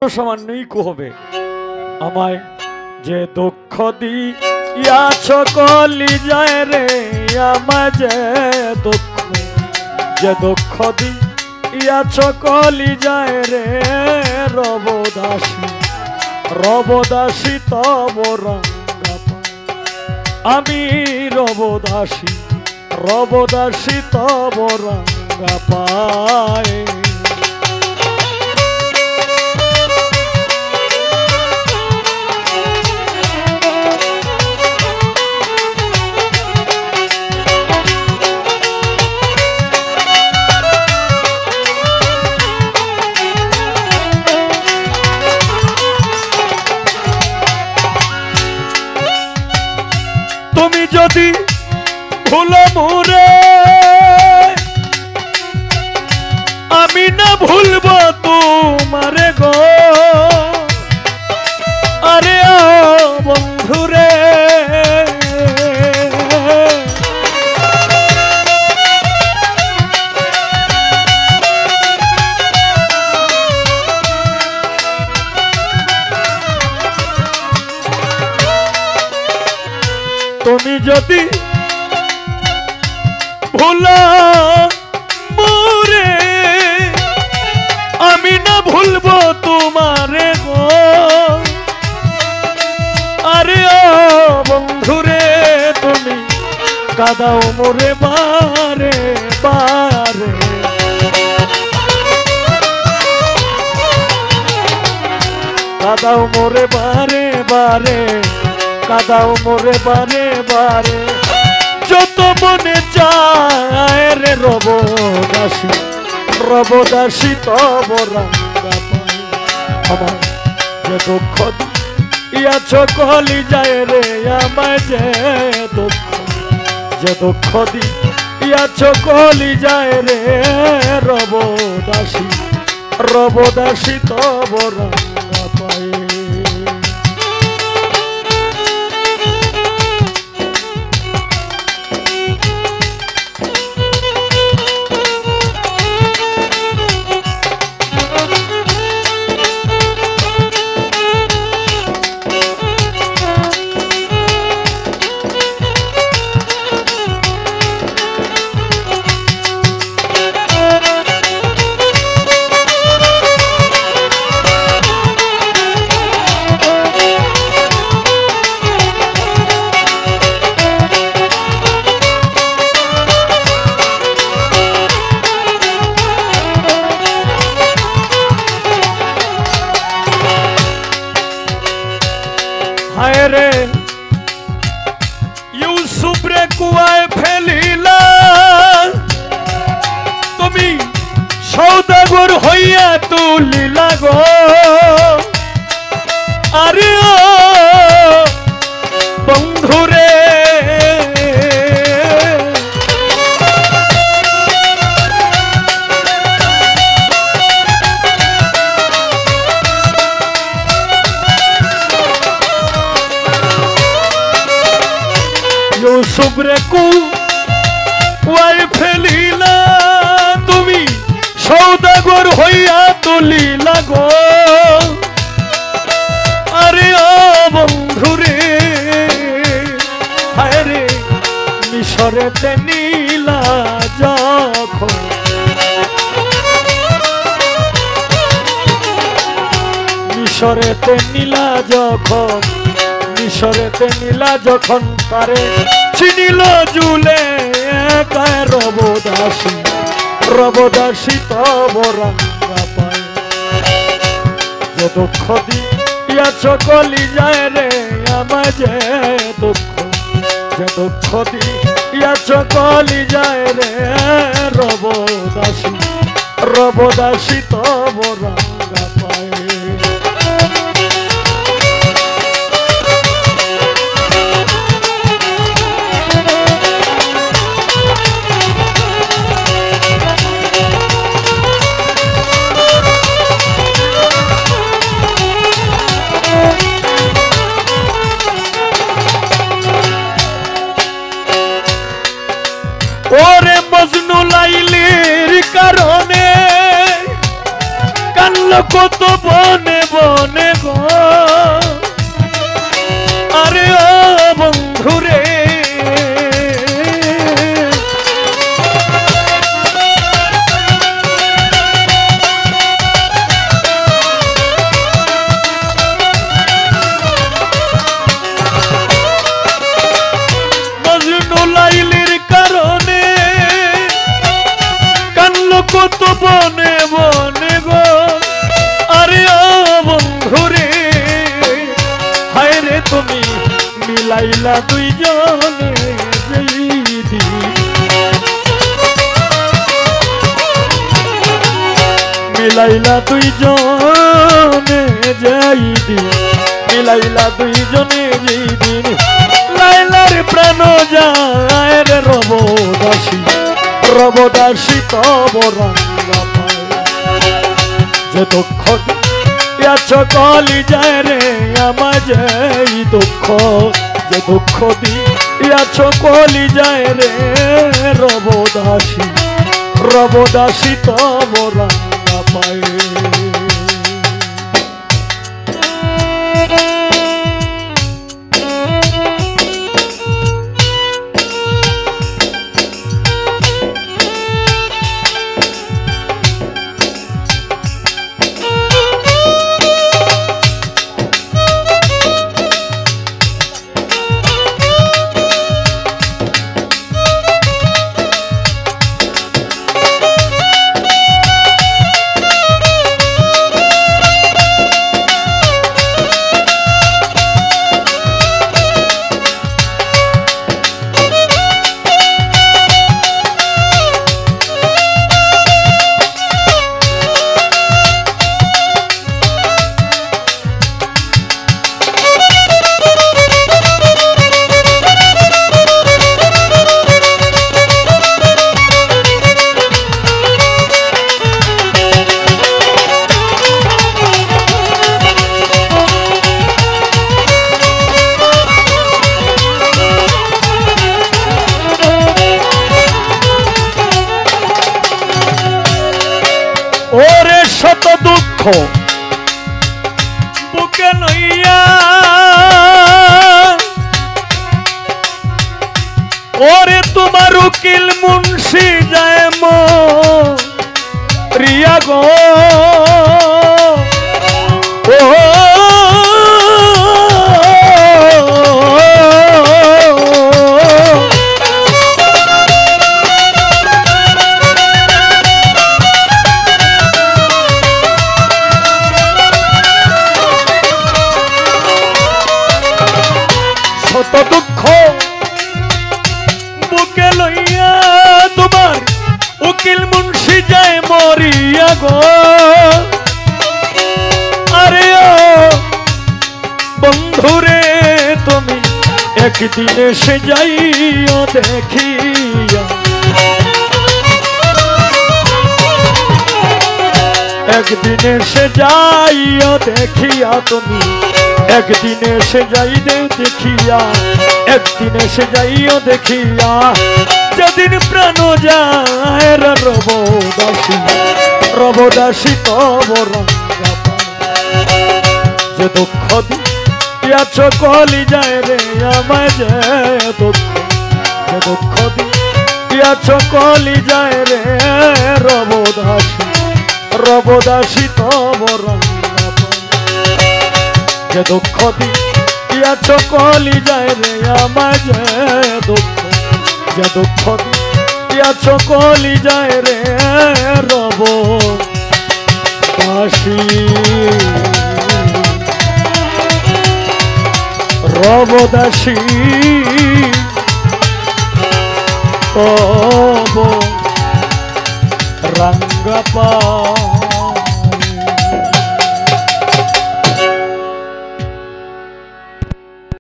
সামান্যই হবে আমায় যে দুঃখ দিয়াছ কলিজায় রে, আমায় যে দুঃখ দিয়াছ কলিজায় রে, রবদাসী তব রঙ্গা পায়। আমি রবদাসী তব রঙ্গা পায়। তুমি যদি ভুলো মোরে, আমি না ভুলবো তোমারে গো। আরে ও বন্ধুরে, তুমি যদি ভুলো মোরে, আমি না ভুলবো তোমারে গো। আরে ও বন্ধুরে, তুমি কাঁদাও মোরে বারে বারে। কাঁদাও মোরে বারে বারে, কাঁদাও মোরে বারে বারে। যত মনে চায় রে রবদাসী তব রঙ্গা পায়। আমার যে দুঃখ দিয়াছ কলিজায় রে, আমায় যে দুঃখ দিয়াছ কলিজায় রে, রবদাসী তব রঙ্গা পায়। হায় রে ইউসুফ রে কুয়ায় ফেলিলা, তুমি সওদাগর হইয়া তুলিলা গো। আরে ও বন্ধুরে, ইউসুফ রে কুয়ায় ফেলিলা, তুমি সওদাগর হইয়া তুলিলা গো। আরে ও বন্ধুরে, হায় রে মিশরেতে নীলা যখন, মিশরেতে নীলা যখন তারে চিনিল জুলে, একায় রবদাসী তব রঙ্গা পায়। যে দুঃখ দিয়াছ কলিজায় রে, আমায় যে দুঃখ দিয়াছ কলিজায় রে, রবদাসী তব রঙ্গা পায়। ওরে মজনু লাইলির কারণে কান্না কত বনে বনে গো আরে ও বন্ধুরে মজনু লাইলির কারণে কানলো কত বনে বনে গো আরে ও বন্ধুরে হায় রে তুমি মিলাইলা দুইজনে যেই দিন মিলাইলা দুইজনে যেই দিন মিলাইলা দুইজনে যেই দিন লাইলার প্রাণ যায় রে রবদাসী রবদাসী তব রাঙ্গা পায় যে দুঃখ দিয়াছ কলি যায় রে আমার যেই দুঃখ যে দুঃখ দিয়াছ কলি যায় রে রবদাসী রবদাসী তব রাঙ্গা পায় ওরে শত দুঃখ বুকে লইয়া ওরে তোমার উকিল মুন্সি যায় রিয়া গো ও শত দুঃখ বুকে লইয়া তোমার উকিল মুন্সি যায় মরিয়া গো আরে ও বন্ধুরে তুমি একদিন এসে যাইও দেখিয়া একদিন এসে যাইও দেখিয়া তুমি একদিন এসে যাই দেখিয়া একদিন এসে যাইও দেখিয়া যেদিন প্রাণ যায় রবদাসী রবদাসী তব রাঙ্গা পায় যে দুঃখ দিয়াছ কলি যায় রে আমায় যে দুঃখ দিয়াছ কলি যায় রে রবদাসী রবদাসী তব রাঙ্গা পায় যে দুঃখ দিয়াছ কলি যায় রে আমায় যে দুঃখ দিয়াছ কলি যায় রে রবদাসী রবদাসী তব রাঙ্গা পায়।